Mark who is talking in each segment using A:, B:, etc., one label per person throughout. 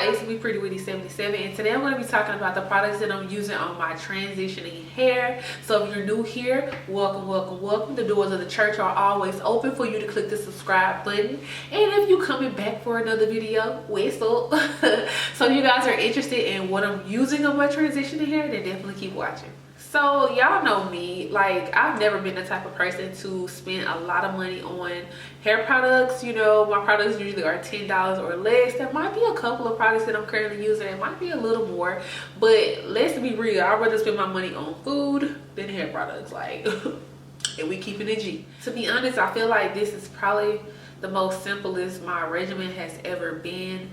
A: it's me, Prettywitty77, and today I'm going to be talking about the products that I'm using on my transitioning hair. So if you're new here, welcome, welcome, welcome. The doors of the church are always open for you to click the subscribe button. And if you're coming back for another video, what's up? So if you guys are interested in what I'm using on my transitioning hair, then definitely keep watching. So y'all know me, like I've never been the type of person to spend a lot of money on hair products. You know, my products usually are $10 or less. There might be a couple of products that I'm currently using, it might be a little more, but let's be real, I'd rather spend my money on food than hair products, like and we keeping it G. To be honest, I feel like this is probably the most simplest my regimen has ever been,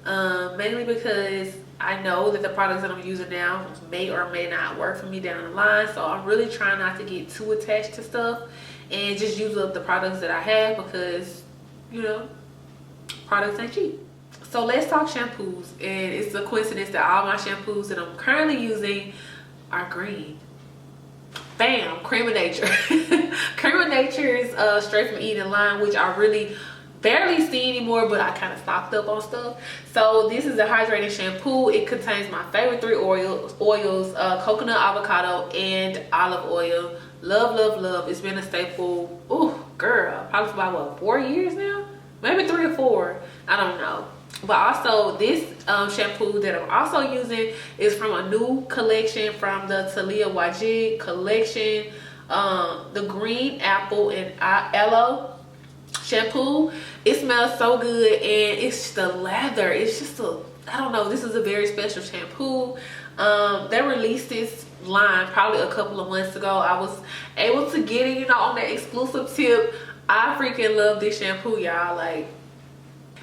A: mainly because I know that the products that I'm using now may or may not work for me down the line. So I'm really trying not to get too attached to stuff and just use up the products that I have, because, you know, products ain't cheap. So let's talk shampoos. And it's a coincidence that all my shampoos that I'm currently using are green. Bam, Cream of Nature. Cream of Nature's Straight From Eden line, which I really barely see anymore, but I kind of stocked up on stuff. So this is a hydrating shampoo. It contains my favorite three oils, coconut, avocado, and olive oil. Love, love, love. It's been a staple, ooh girl, probably for about what, 4 years now, maybe 3 or 4, I don't know. But also this shampoo that I'm also using is from a new collection from the HEYYY collection, the green apple and aloe shampoo. It smells so good, and it's the lather, it's just a, I don't know, this is a very special shampoo. They released this line probably a couple of months ago. I was able to get it, you know, on that exclusive tip. I freaking love this shampoo, y'all. Like,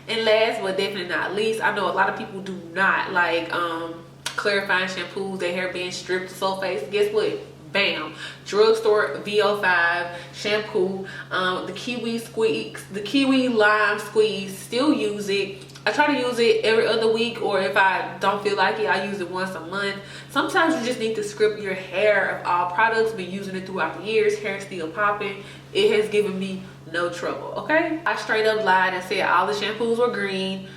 A: and last but definitely not least, I know a lot of people do not like clarifying shampoos, their hair being stripped to sulfates. Guess what? Bam, drugstore VO5 shampoo, the kiwi squeeze, the kiwi lime squeeze. Still use it. I try to use it every other week, or if I don't feel like it, I use it once a month. Sometimes you just need to script your hair of all products. Been using it throughout the years, hair still popping. It has given me no trouble. Okay, I straight up lied and said all the shampoos were green.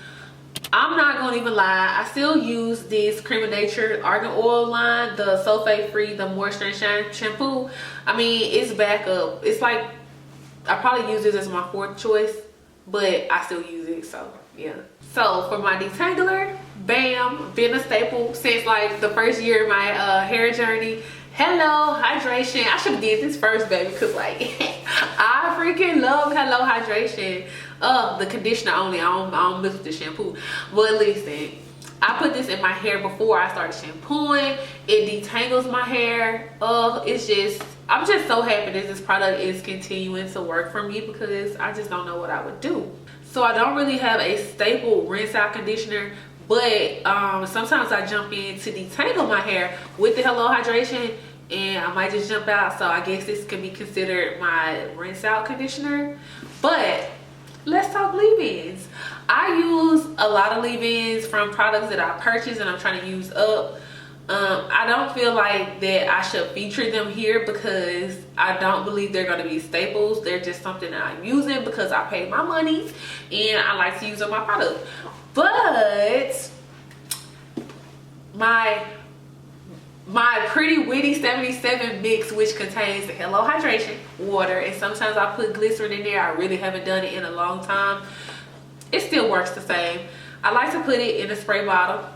A: I'm not gonna even lie, I still use this Cream of Nature argan oil line, the sulfate free, the Moisture and Shine shampoo. I mean, it's back up. It's like, I probably use this as my 4th choice, but I still use it, so yeah. So for my detangler, bam, been a staple since like the first year of my hair journey. Hello Hydration. I should have did this first, baby, because like I freaking love Hello Hydration. The conditioner only, I don't mix with the shampoo. But listen, I put this in my hair before I started shampooing. It detangles my hair. It's just, I'm just so happy that this product is continuing to work for me, because I just don't know what I would do. So I don't really have a staple rinse out conditioner, but sometimes I jump in to detangle my hair with the Hello Hydration, and I might just jump out. So I guess this could be considered my rinse out conditioner. But let's talk leave-ins. I use a lot of leave-ins from products that I purchased and I'm trying to use up. I don't feel like that I should feature them here, because I don't believe they're going to be staples. They're just something that I'm using because I paid my money and I like to use up my product. But my Prettywitty 77 mix, which contains the Hello Hydration, water, and sometimes I put glycerin in there. I really haven't done it in a long time. It still works the same. I like to put it in a spray bottle,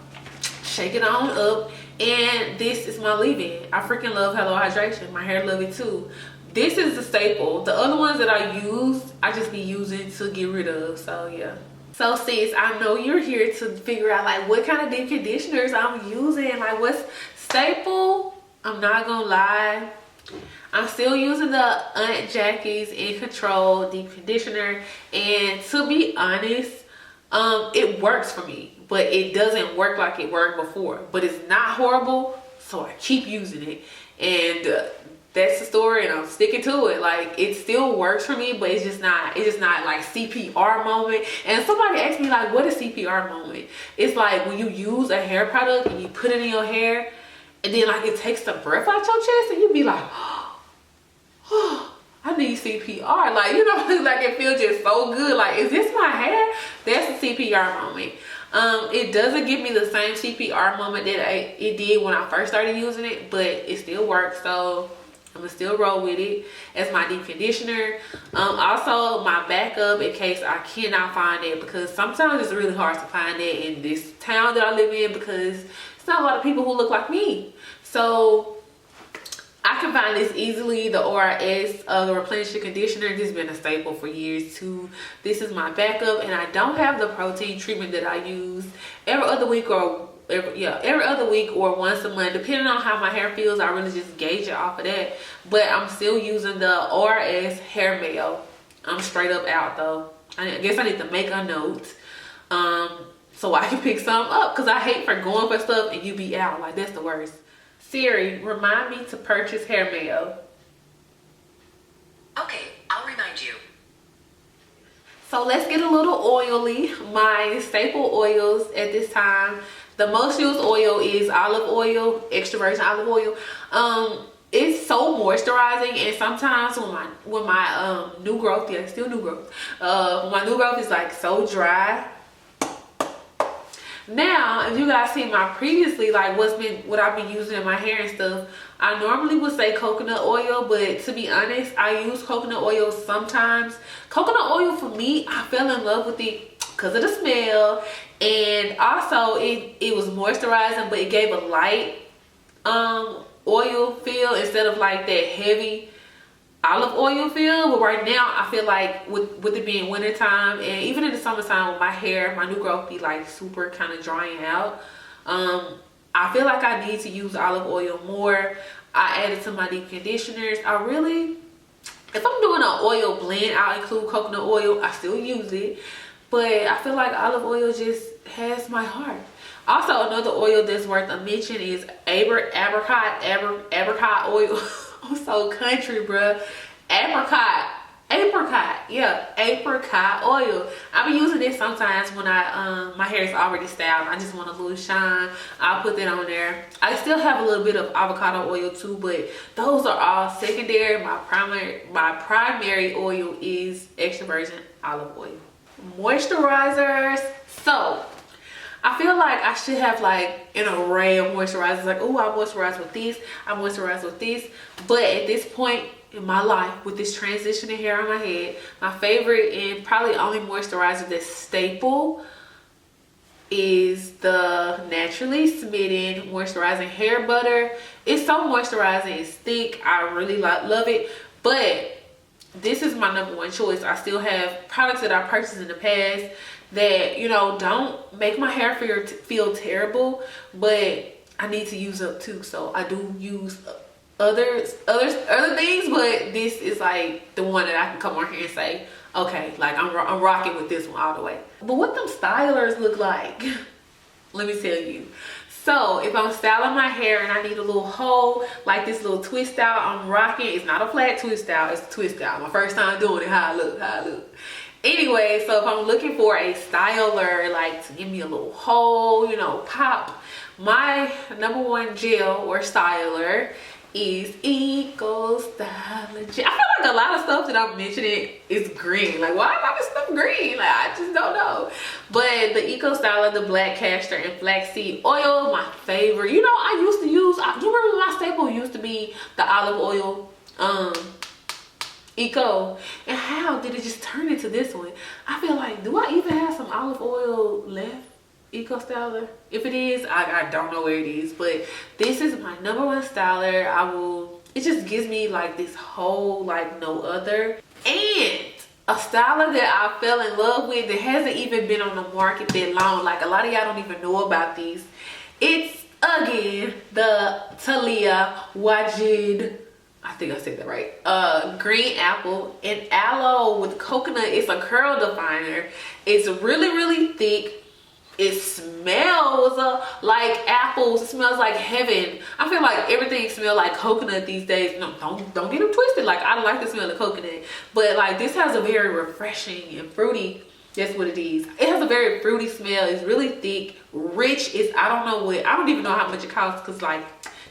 A: shake it on up, and this is my leave-in. I freaking love Hello Hydration. My hair love it too. This is the staple. The other ones that I use, I just be using to get rid of. So yeah. So sis, I know you're here to figure out like what kind of deep conditioners I'm using, like what's staple. I'm not gonna lie, I'm still using the Aunt Jackie's In Control deep conditioner, and to be honest, it works for me, but it doesn't work like it worked before. But it's not horrible, so I keep using it, and that's the story, and I'm sticking to it. Like, it still works for me, but it's just not like CPR moment. And somebody asked me like, what is CPR moment? It's like when you use a hair product and you put it in your hair, and then like it takes the breath out your chest, and you be like, oh, I need CPR. Like, you know, like it feels just so good. Like, is this my hair? That's a CPR moment. It doesn't give me the same CPR moment that it did when I first started using it, but it still works, so I'm gonna still roll with it as my deep conditioner. Also my backup in case I cannot find it, because sometimes it's really hard to find it in this town that I live in, because it's not a lot of people who look like me. So I can find this easily, the ORS, the replenishing conditioner. This has been a staple for years too. This is my backup, and I don't have the protein treatment that I use every other week or every other week or once a month, depending on how my hair feels. I really just gauge it off of that. But I'm still using the ORS hair mayo. I'm straight up out though. I guess I need to make a note so I can pick some up, because I hate for going for stuff and you be out. Like, that's the worst. Siri, remind me to purchase hair mayo.
B: Okay, I'll remind you.
A: So let's get a little oily. My staple oils at this time, the most used oil is olive oil, extra virgin olive oil. It's so moisturizing, and sometimes when my new growth, yeah, still new growth, my new growth is like so dry. Now, if you guys see my previously, like what I've been using in my hair and stuff, I normally would say coconut oil, but to be honest, I use coconut oil sometimes. Coconut oil, for me, I fell in love with it because of the smell, and also it was moisturizing, but it gave a light oil feel instead of like that heavy olive oil feel. But right now I feel like with it being winter time, and even in the summertime, with my hair, my new growth be like super kind of drying out, I feel like I need to use olive oil more. I add it to my deep conditioners. If I'm doing an oil blend, I'll include coconut oil. I still use it, but I feel like olive oil just has my heart. Also, another oil that's worth a mention is apricot oil. I'm so country, bruh. Apricot oil. I be using this sometimes when my hair is already styled. I just want a little shine. I'll put that on there. I still have a little bit of avocado oil too, but those are all secondary. My primary oil is extra virgin olive oil. Moisturizers. So I feel like I should have like an array of moisturizers. Like, oh, I moisturize with this, I moisturize with this. But at this point in my life, with this transitioning hair on my head, my favorite and probably only moisturizer that's staple is the Naturally Smitten Moisturizing Hair Butter. It's so moisturizing, it's thick. I really love it. But this is my #1 choice. I still have products that I purchased in the past that, you know, don't make my hair feel terrible, but I need to use up too. So I do use other things, but this is like the one that I can come on here and say, okay, like I'm rocking with this one all the way. But what them stylers look like, let me tell you. So if I'm styling my hair and I need a little hole, like this little twist out I'm rocking, it's not a flat twist out, it's a twist out. My first time doing it, how I look. Anyway, so if I'm looking for a styler, like to give me a little hole, you know, pop, my #1 gel or styler is Eco Styler Gel. I feel like a lot of stuff that I'm mentioning is green. Like, why is all this stuff green? Like, I just don't know. But the Eco Styler, the black castor and flaxseed oil, my favorite. You know, I used to use, you remember my staple used to be the olive oil, Eco, and how did it just turn into this one? I feel like, do I even have some olive oil left? Eco Styler, if it is, I don't know where it is, but this is my #1 styler. It just gives me like this whole like no other. And a styler that I fell in love with that hasn't even been on the market that long, like a lot of y'all don't even know about these. It's again the Talia Wajid, I think I said that right, green apple and aloe with coconut. It's a curl definer. It's really thick. It smells like apples. It smells like heaven. I feel like everything smells like coconut these days. No, don't get them twisted. Like, I like the smell of coconut, but like this has a very refreshing and fruity. That's what it is. It has a very fruity smell. It's really thick, rich. I don't even know how much it costs, because like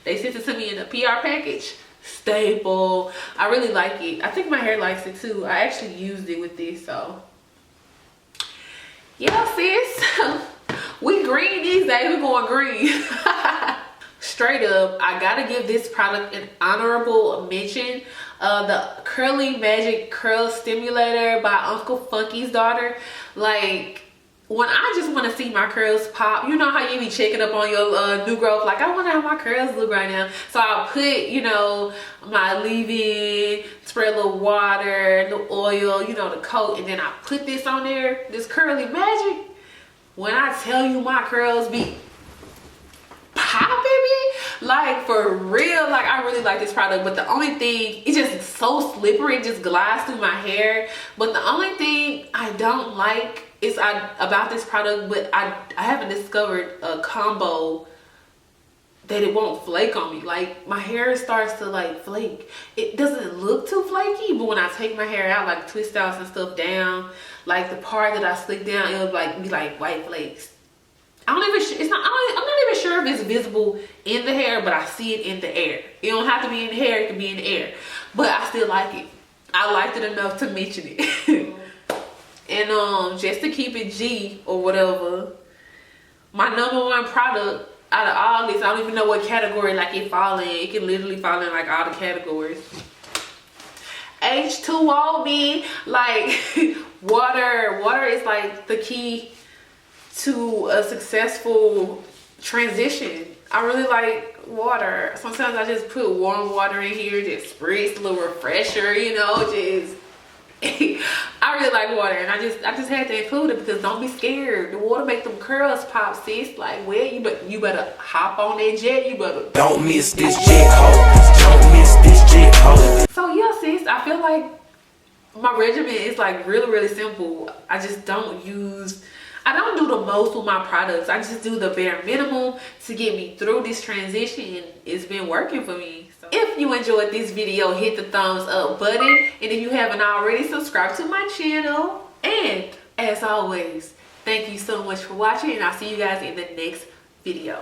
A: they sent it to me in a PR package. Staple. I really like it. I think my hair likes it too. I actually used it with this, so yeah, sis. We green these days, we going green. Straight up, I gotta give this product an honorable mention. The Curly Magic Curl Stimulator by Uncle Funky's daughter. Like, when I just want to see my curls pop, you know how you be checking up on your new growth, like I wonder how my curls look right now. So I'll put, you know, my leave-in, spray a little water, the oil, you know, the coat, and then I put this on there, this Curly Magic. When I tell you my curls be popping, like for real, like I really like this product. But the only thing, it's just so slippery, it just glides through my hair. But the only thing I don't like is about this product, but I haven't discovered a combo that it won't flake on me. Like my hair starts to like flake. It doesn't look too flaky, but when I take my hair out, like twist outs and stuff down, like the part that I slick down, it'll like be like white flakes. I'm not even sure if it's visible in the hair, but I see it in the air. It don't have to be in the hair, it can be in the air, but I still like it. I liked it enough to mention it. And just to keep it G or whatever, my #1 product out of all this, I don't even know what category like it fall in. It can literally fall in like all the categories. H2O, me, like water. Water is like the key to a successful transition. I really like water. Sometimes I just put warm water in here, just spritz a little refresher, you know, just I really like water, and I just had to include it because don't be scared. The water make them curls pop, sis. Like, well, you better hop on that jet. You better
B: don't miss this jet, ho. Don't miss this jet, ho.
A: So yeah, sis, I feel like my regimen is like really simple. I don't do the most with my products. I just do the bare minimum to get me through this transition, and it's been working for me. So if you enjoyed this video, hit the thumbs up button, and if you haven't already, subscribe to my channel. And as always, thank you so much for watching, and I'll see you guys in the next video.